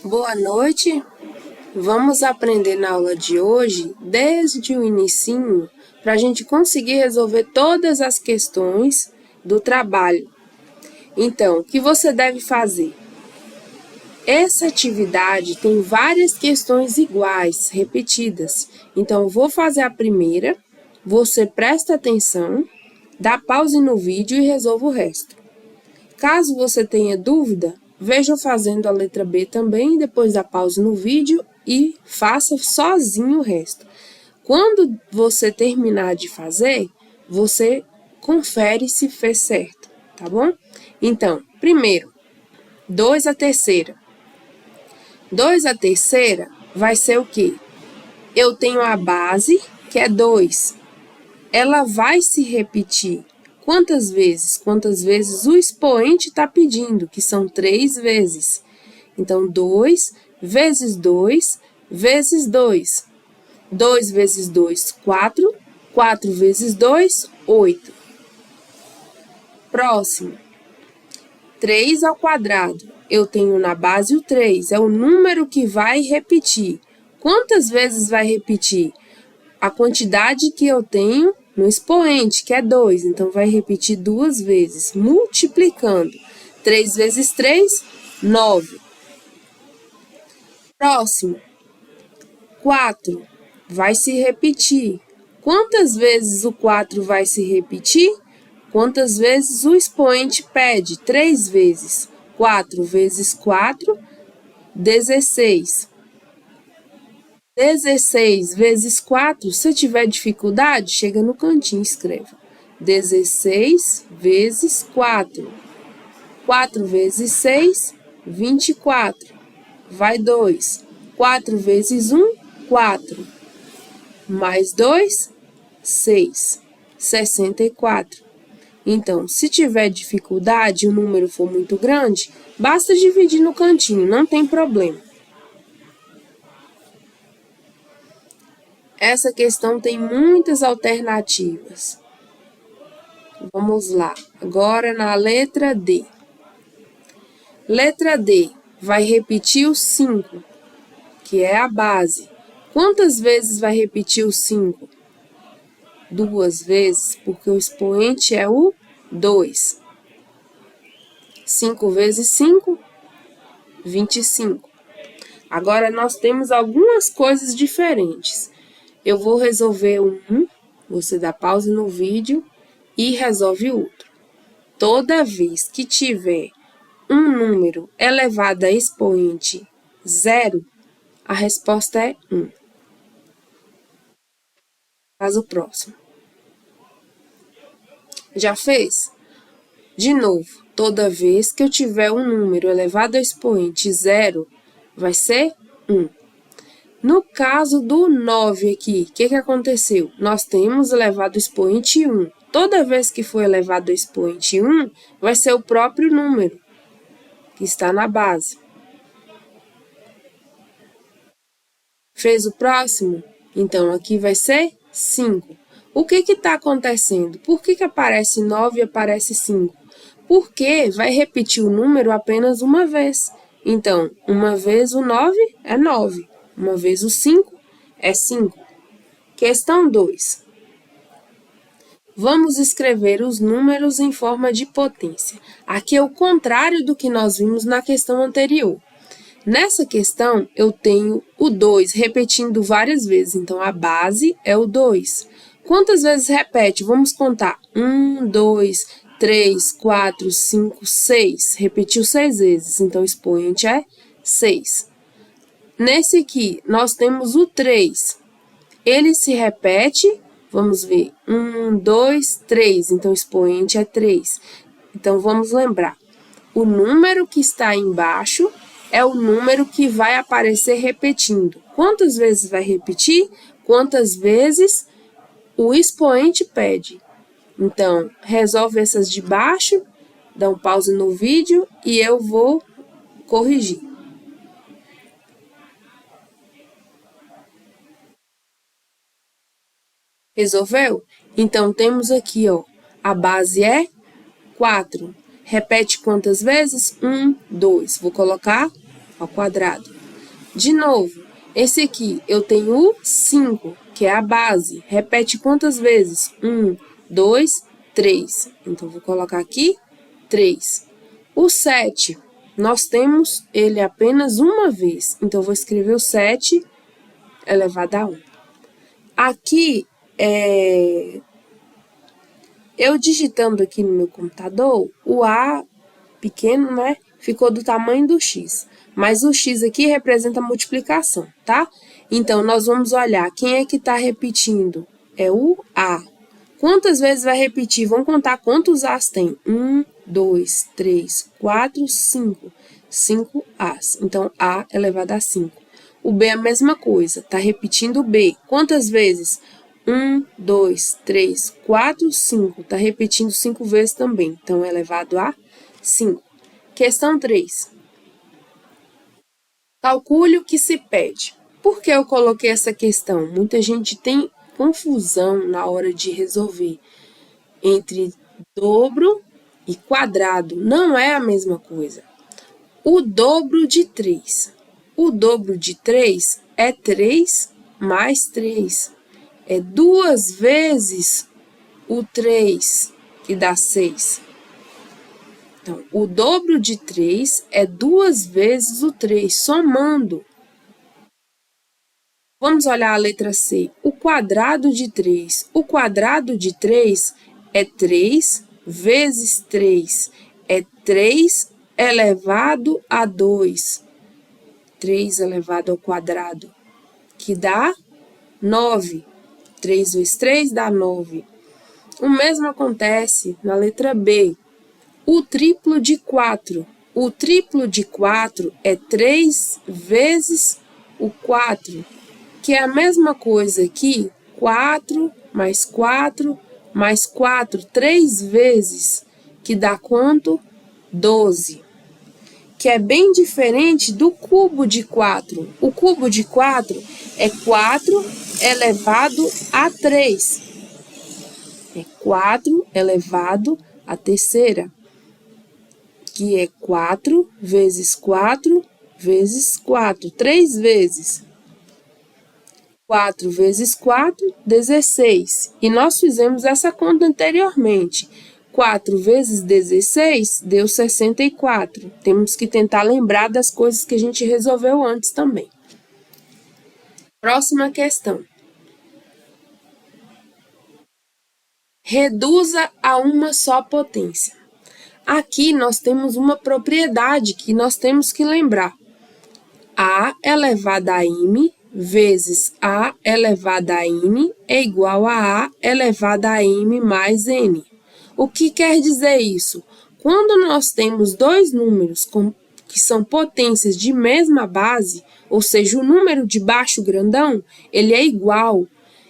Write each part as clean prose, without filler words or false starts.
Boa noite! Vamos aprender na aula de hoje, desde o inicinho, para a gente conseguir resolver todas as questões do trabalho. Então, o que você deve fazer? Essa atividade tem várias questões iguais, repetidas. Então, eu vou fazer a primeira, você presta atenção, dá pause no vídeo e resolva o resto. Caso você tenha dúvida, veja eu fazendo a letra B também, depois dá pause no vídeo e faça sozinho o resto. Quando você terminar de fazer, você confere se fez certo, tá bom? Então, primeiro, 2 à terceira. 2 à terceira vai ser o quê? Eu tenho a base, que é 2. Ela vai se repetir. Quantas vezes? Quantas vezes o expoente está pedindo, que são 3 vezes. Então, 2 vezes 2 vezes 2. 2 vezes 2, 4. 4 vezes 2, 8. Próximo. 3 ao quadrado. Eu tenho na base o 3, é o número que vai repetir. Quantas vezes vai repetir? A quantidade que eu tenho no expoente, que é 2, então vai repetir 2 vezes, multiplicando. 3 vezes 3, 9. Próximo. 4 vai se repetir. Quantas vezes o 4 vai se repetir? Quantas vezes o expoente pede? 3 vezes. 4 vezes 4, 16. 16 vezes 4, se tiver dificuldade, chega no cantinho e escreva. 16 vezes 4. 4 vezes 6, 24. Vai 2. 4 vezes 1, 4. Mais 2, 6. 64. Então, se tiver dificuldade e o número for muito grande, basta dividir no cantinho, não tem problema. Essa questão tem muitas alternativas. Vamos lá. Agora na letra D. Letra D vai repetir o 5, que é a base. Quantas vezes vai repetir o 5? 2 vezes, porque o expoente é o 2. 5 vezes 5, 25. Agora, nós temos algumas coisas diferentes. Eu vou resolver um, você dá pausa no vídeo e resolve outro. Toda vez que tiver um número elevado a expoente 0, a resposta é 1. Faz o próximo. Já fez? De novo, toda vez que eu tiver um número elevado a expoente 0, vai ser 1. No caso do 9 aqui, o que aconteceu? Nós temos elevado a expoente 1. Toda vez que for elevado a expoente 1, vai ser o próprio número que está na base. Fez o próximo? Então, aqui vai ser 5. O que está acontecendo? Por que aparece 9 e aparece 5? Porque vai repetir o número apenas uma vez. Então, uma vez o 9 é 9. Uma vez o 5 é 5. Questão 2. Vamos escrever os números em forma de potência. Aqui é o contrário do que nós vimos na questão anterior. Nessa questão, eu tenho o 2 repetindo várias vezes. Então, a base é o 2. Quantas vezes repete? Vamos contar. 1, 2, 3, 4, 5, 6. Repetiu 6 vezes. Então, o expoente é 6. Nesse aqui, nós temos o 3. Ele se repete, vamos ver, 1, 2, 3. Então, o expoente é 3. Então, vamos lembrar. O número que está embaixo é o número que vai aparecer repetindo. Quantas vezes vai repetir? Quantas vezes o expoente pede. Então, resolve essas de baixo, dá um pause no vídeo e eu vou corrigir. Resolveu? Então, temos aqui, ó, a base é 4. Repete quantas vezes? 1, 2. Vou colocar ao quadrado. De novo, esse aqui eu tenho o 5, que é a base. Repete quantas vezes? 1, 2, 3. Então, vou colocar aqui 3. O 7, nós temos ele apenas uma vez. Então, vou escrever o 7 elevado a 1. Aqui, eu digitando aqui no meu computador, o A pequeno, né, ficou do tamanho do X. Mas o X aqui representa a multiplicação, tá? Então, nós vamos olhar quem é que está repetindo. É o A. Quantas vezes vai repetir? Vamos contar quantos As tem. 1, 2, 3, 4, 5. 5 As. Então, A elevado a 5. O B é a mesma coisa. Está repetindo o B. Quantas vezes? 1, 2, 3, 4, 5. Está repetindo 5 vezes também. Então, elevado a 5. Questão 3. Calcule o que se pede. Por que eu coloquei essa questão? Muita gente tem confusão na hora de resolver entre dobro e quadrado. Não é a mesma coisa. O dobro de 3. O dobro de 3 é 3 mais 3. É 2 vezes o 3, que dá 6. Então, o dobro de 3 é 2 vezes o 3, somando. Vamos olhar a letra C. O quadrado de 3. O quadrado de 3 é 3 vezes 3. É 3 elevado a 2. 3 elevado ao quadrado, que dá 9. 3 vezes 3 dá 9. O mesmo acontece na letra B. O triplo de 4. O triplo de 4 é 3 vezes o 4, que é a mesma coisa aqui, 4 mais 4 mais 4, 3 vezes, que dá quanto? 12. Que é bem diferente do cubo de 4. O cubo de 4 é 4 elevado a 3. É 4 elevado à terceira, que é 4 vezes 4 vezes 4, 3 vezes. 4 vezes 4, 16. E nós fizemos essa conta anteriormente. 4 vezes 16 deu 64. Temos que tentar lembrar das coisas que a gente resolveu antes também. Próxima questão. Reduza a uma só potência. Aqui nós temos uma propriedade que nós temos que lembrar. A elevado a m vezes A elevado a n é igual a A elevado a m mais n. O que quer dizer isso? Quando nós temos dois números que são potências de mesma base, ou seja, o número de baixo grandão, ele é igual,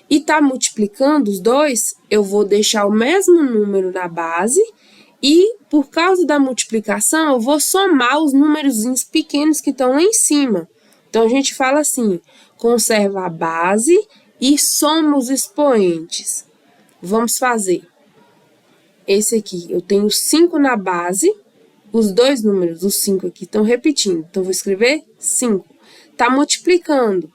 e está multiplicando os dois, eu vou deixar o mesmo número na base, e por causa da multiplicação, eu vou somar os númerozinhos pequenos que estão lá em cima. Então, a gente fala assim, conserva a base e soma os expoentes. Vamos fazer. Esse aqui, eu tenho 5 na base, os dois números, os 5 aqui, estão repetindo. Então, vou escrever 5. Está multiplicando.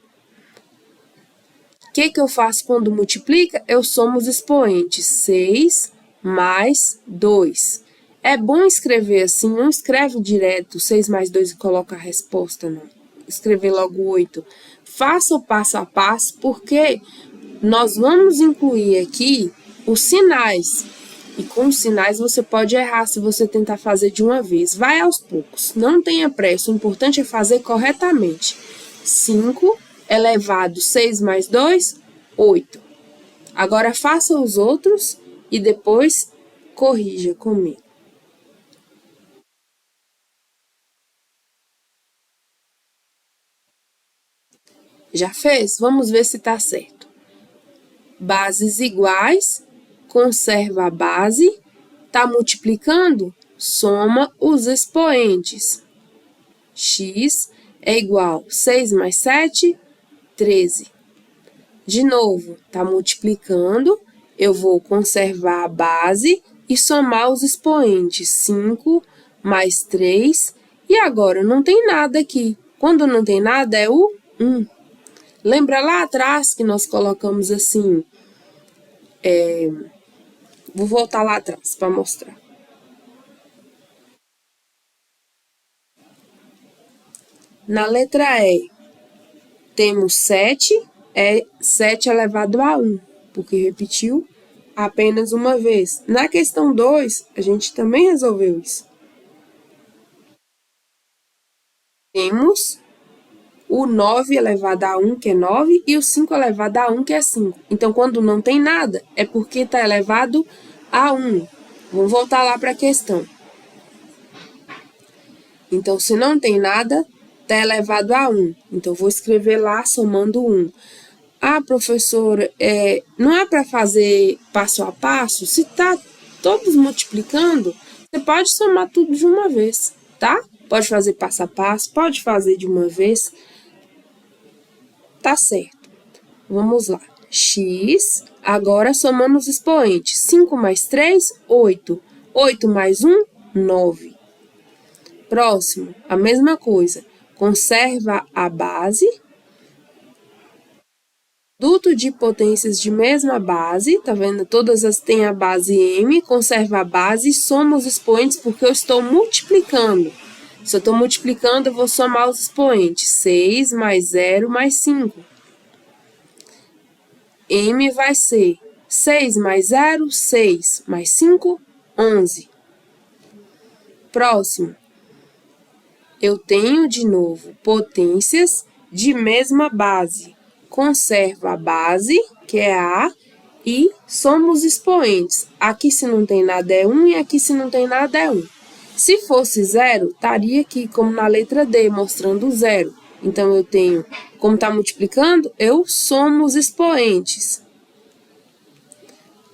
O que eu faço quando multiplica? Eu somo os expoentes. 6 mais 2. É bom escrever assim, não escreve direto 6 mais 2 e coloca a resposta, não. Escrever logo 8. Faça o passo a passo, porque nós vamos incluir aqui os sinais. E com os sinais você pode errar se você tentar fazer de uma vez. Vai aos poucos, não tenha pressa, o importante é fazer corretamente. 5 elevado 6 mais 2, 8. Agora faça os outros e depois corrija comigo. Já fez? Vamos ver se está certo. Bases iguais, conserva a base, está multiplicando? Soma os expoentes. X é igual a 6 mais 7, 13. De novo, está multiplicando, eu vou conservar a base e somar os expoentes. 5 mais 3, e agora não tem nada aqui. Quando não tem nada, é o 1. Lembra lá atrás que nós colocamos assim? Vou voltar lá atrás para mostrar. Na letra E, temos 7, é 7 elevado a 1, porque repetiu apenas uma vez. Na questão 2, a gente também resolveu isso. Temos o 9 elevado a 1, que é 9, e o 5 elevado a 1, que é 5. Então, quando não tem nada, é porque está elevado a 1. Vamos voltar lá para a questão. Então, se não tem nada, está elevado a 1. Então, vou escrever lá somando 1. Ah, professora, não é para fazer passo a passo? Se está todos multiplicando, você pode somar tudo de uma vez, tá? Pode fazer passo a passo, pode fazer de uma vez. Tá certo. Vamos lá. X, agora somando os expoentes. 5 mais 3, 8. 8 mais 1, 9. Próximo, a mesma coisa. Conserva a base. Produto de potências de mesma base, tá vendo? Todas as têm a base M, conserva a base e soma os expoentes porque eu estou multiplicando. Se eu estou multiplicando, eu vou somar os expoentes. 6 mais 0 mais 5. M vai ser 6 mais 0, 6 mais 5, 11. Próximo. Eu tenho, de novo, potências de mesma base. Conserva a base, que é A, e soma os expoentes. Aqui, se não tem nada, é 1, e aqui, se não tem nada, é 1. Se fosse 0, estaria aqui, como na letra D, mostrando 0. Então, eu tenho, como está multiplicando, eu somo os expoentes.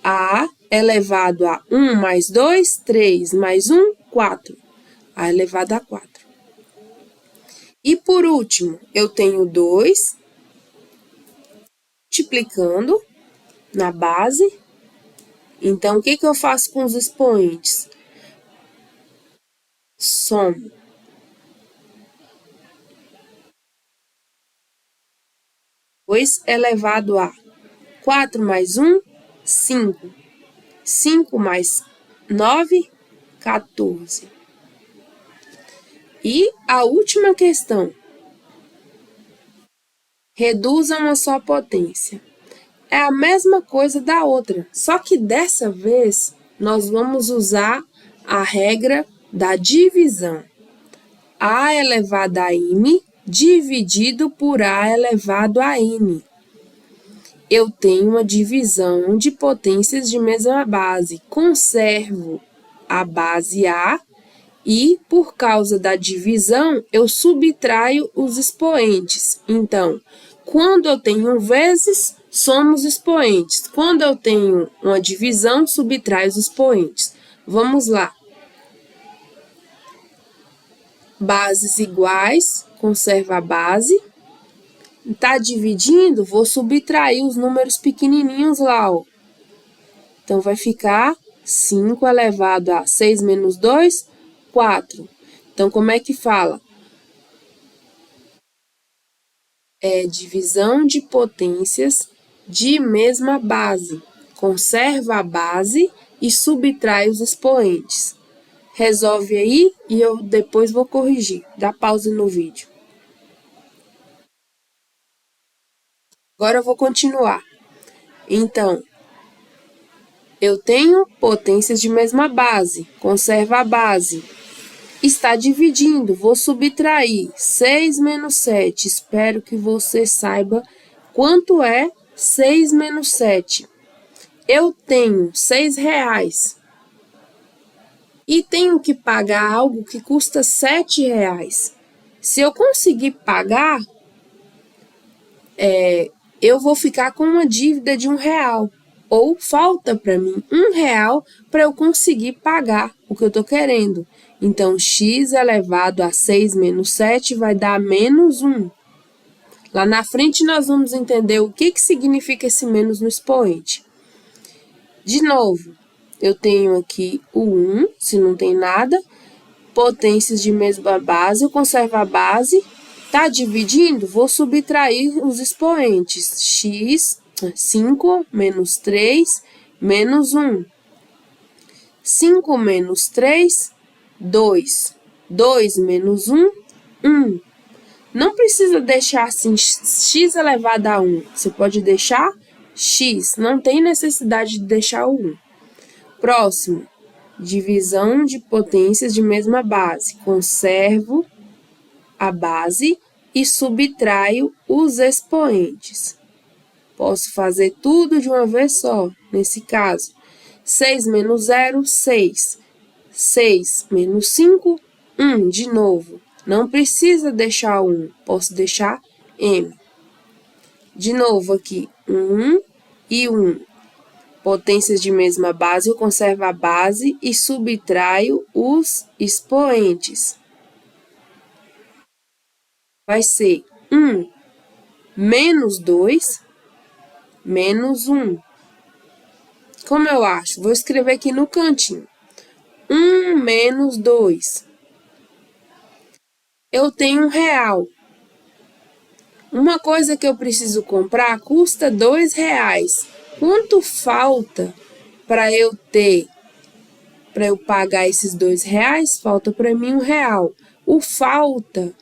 A elevado a 1 mais 2, 3 mais 1, 4. A elevado a 4. E, por último, eu tenho 2 multiplicando na base. Então, o que eu faço com os expoentes? Somo. 2 elevado a 4 mais 1, 5. 5 mais 9, 14. E a última questão. Reduza uma só potência. É a mesma coisa da outra, só que dessa vez nós vamos usar a regra da divisão. A elevado a m dividido por A elevado a n. Eu tenho uma divisão de potências de mesma base. Conservo a base A e, por causa da divisão, eu subtraio os expoentes. Então, quando eu tenho vezes, somo os expoentes. Quando eu tenho uma divisão, subtrai os expoentes. Vamos lá. Bases iguais, conserva a base. Tá dividindo, vou subtrair os números pequenininhos lá, ó. Então, vai ficar 5 elevado a 6 menos 2, 4. Então, como é que fala? É divisão de potências de mesma base. Conserva a base e subtrai os expoentes. Resolve aí e eu depois vou corrigir. Dá pausa no vídeo. Agora eu vou continuar. Então, eu tenho potências de mesma base. Conserva a base. Está dividindo, vou subtrair 6 menos 7. Espero que você saiba quanto é 6 menos 7. Eu tenho 6 reais e tenho que pagar algo que custa 7 reais. Se eu conseguir pagar, eu vou ficar com uma dívida de R$1. Ou falta para mim R$1 para eu conseguir pagar o que eu estou querendo. Então, x elevado a 6 menos 7 vai dar menos 1. Lá na frente, nós vamos entender o que significa esse menos no expoente. De novo, eu tenho aqui o 1, se não tem nada. Potências de mesma base, eu conservo a base Tá dividindo? Vou subtrair os expoentes. X, 5 menos 3 menos 1. 5 menos 3, 2. 2 menos 1, 1. Não precisa deixar assim x elevado a 1. Você pode deixar x. Não tem necessidade de deixar o 1. Próximo. Divisão de potências de mesma base. Conservo a base e subtraio os expoentes. Posso fazer tudo de uma vez só, nesse caso. 6 menos 0, 6. 6 menos 5, 1. De novo, não precisa deixar 1, posso deixar m. De novo aqui, 1 e 1. Potências de mesma base, eu conservo a base e subtraio os expoentes. Vai ser 1 menos 2 menos 1. Como eu acho? Vou escrever aqui no cantinho. 1 menos 2. Eu tenho R$1. Uma coisa que eu preciso comprar custa R$2. Quanto falta para eu pagar esses R$2? Falta para mim R$1. O falta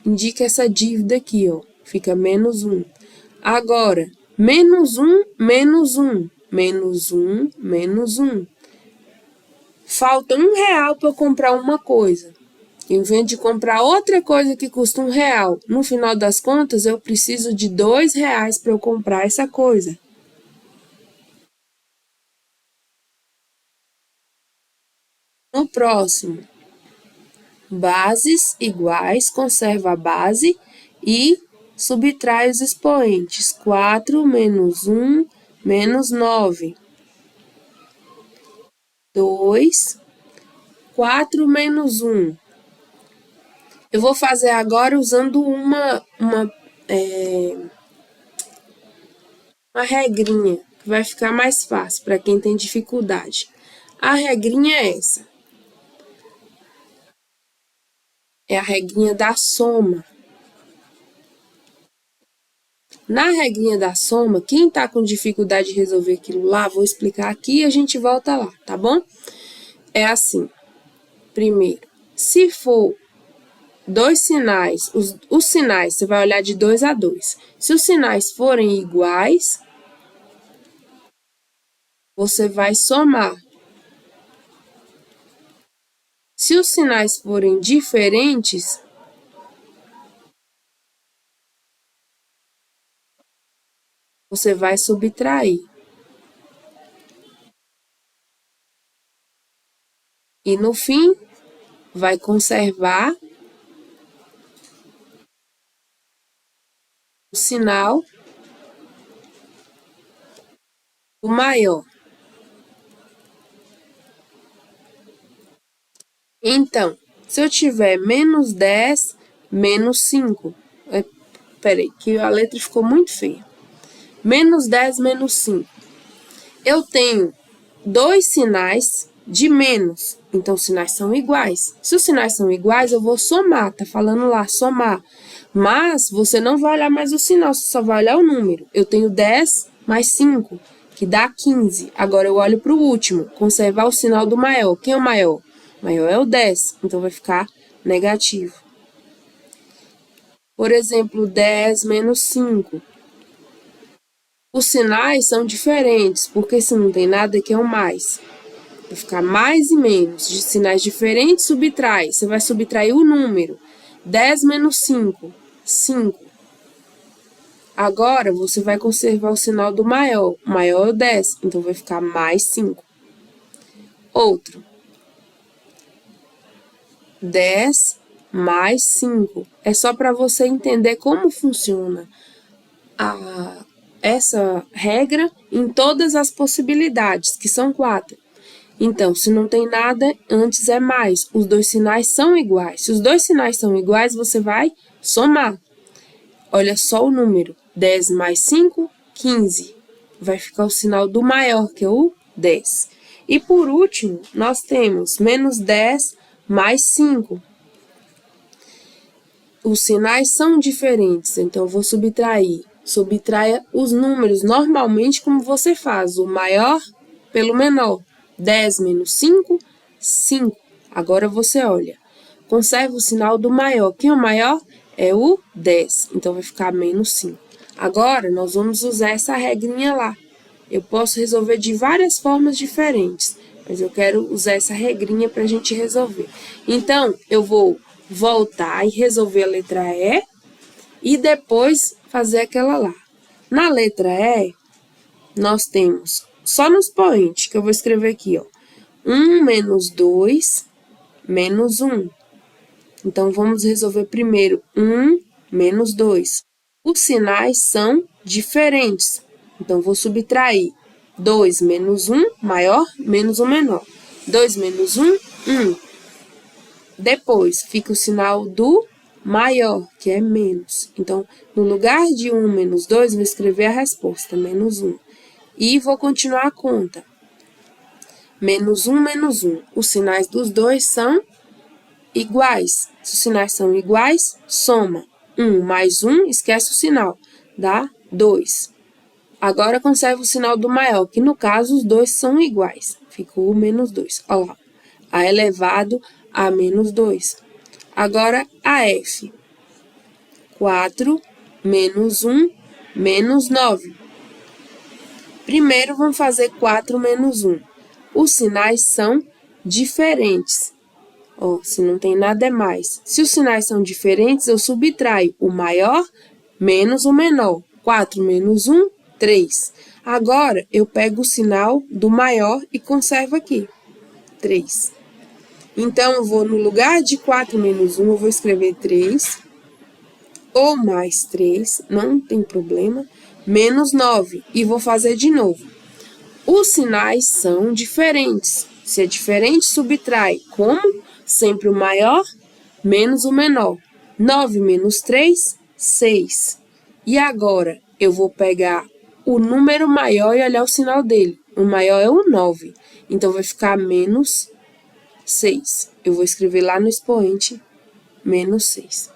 indica essa dívida aqui, ó. Fica menos 1. Agora, menos 1, menos 1. Menos 1, menos 1. Falta R$1 para eu comprar uma coisa. Em vez de comprar outra coisa que custa R$1, no final das contas, eu preciso de R$2 para eu comprar essa coisa. No próximo, bases iguais, conserva a base e subtrai os expoentes. 4 menos 1 menos 9. 2, 4 menos 1. Eu vou fazer agora usando uma regrinha, que vai ficar mais fácil para quem tem dificuldade. A regrinha é essa. É a regrinha da soma. Na regrinha da soma, quem está com dificuldade de resolver aquilo lá, vou explicar aqui e a gente volta lá, tá bom? É assim. Primeiro, se for dois sinais, os sinais, você vai olhar de 2 a 2. Se os sinais forem iguais, você vai somar. Se os sinais forem diferentes, você vai subtrair. E no fim, vai conservar o sinal o maior. Então, se eu tiver menos 10, menos 5. Peraí, que a letra ficou muito feia. Menos 10, menos 5. Eu tenho dois sinais de menos. Então, os sinais são iguais. Se os sinais são iguais, eu vou somar. Tá falando lá, somar. Mas, você não vai olhar mais o sinal, você só vai olhar o número. Eu tenho 10 mais 5, que dá 15. Agora, eu olho para o último. Conservar o sinal do maior. Quem é o maior? O maior é o 10, então vai ficar negativo. Por exemplo, 10 menos 5. Os sinais são diferentes, porque se não tem nada aqui é o mais. Vai ficar mais e menos. De sinais diferentes, subtrai. Você vai subtrair o número. 10 menos 5, 5. Agora, você vai conservar o sinal do maior. O maior é o 10, então vai ficar mais 5. Outro. 10 mais 5. É só para você entender como funciona essa regra em todas as possibilidades, que são 4. Então, se não tem nada, antes é mais. Os dois sinais são iguais. Se os dois sinais são iguais, você vai somar. Olha só o número. 10 mais 5, 15. Vai ficar o sinal do maior, que é o 10. E por último, nós temos menos 10 mais 5. os sinais são diferentes, então eu vou subtrair. Subtraia os números normalmente como você faz, o maior pelo menor. 10 menos 5, 5. Agora você olha, conserva o sinal do maior. Quem é o maior? É o 10, então vai ficar menos 5. Agora, nós vamos usar essa regrinha lá. Eu posso resolver de várias formas diferentes, mas eu quero usar essa regrinha para a gente resolver. Então, eu vou voltar e resolver a letra E e depois fazer aquela lá. Na letra E, nós temos, só no expoente, que eu vou escrever aqui, ó, 1 menos 2 menos 1. Então, vamos resolver primeiro 1 menos 2. Os sinais são diferentes. Então, vou subtrair 2 menos 1, maior, menos 1 menor. 2 menos 1, 1. Depois, fica o sinal do maior, que é menos. Então, no lugar de 1 menos 2, vou escrever a resposta, menos 1. E vou continuar a conta. Menos 1, menos 1. Os sinais dos dois são iguais. Se os sinais são iguais, soma. 1 mais 1, esquece o sinal, dá 2. Agora, conserva o sinal do maior, que no caso os dois são iguais. Ficou o menos 2. Olha lá, A elevado a menos 2. Agora, a F. 4 menos 1 menos 9. Primeiro, vamos fazer 4 menos 1. Os sinais são diferentes. Ó, se não tem nada é mais. Se os sinais são diferentes, eu subtraio o maior menos o menor. 4 menos 1, 3. Agora, eu pego o sinal do maior e conservo aqui, 3. Então, eu vou, no lugar de 4 menos 1, eu vou escrever 3, ou mais 3, não tem problema, menos 9, e vou fazer de novo. Os sinais são diferentes. Se é diferente, subtrai. Como? Sempre o maior menos o menor. 9 menos 3, 6. E agora, eu vou pegar o número maior e olhar o sinal dele. O maior é o 9. Então, vai ficar menos 6. Eu vou escrever lá no expoente, menos 6.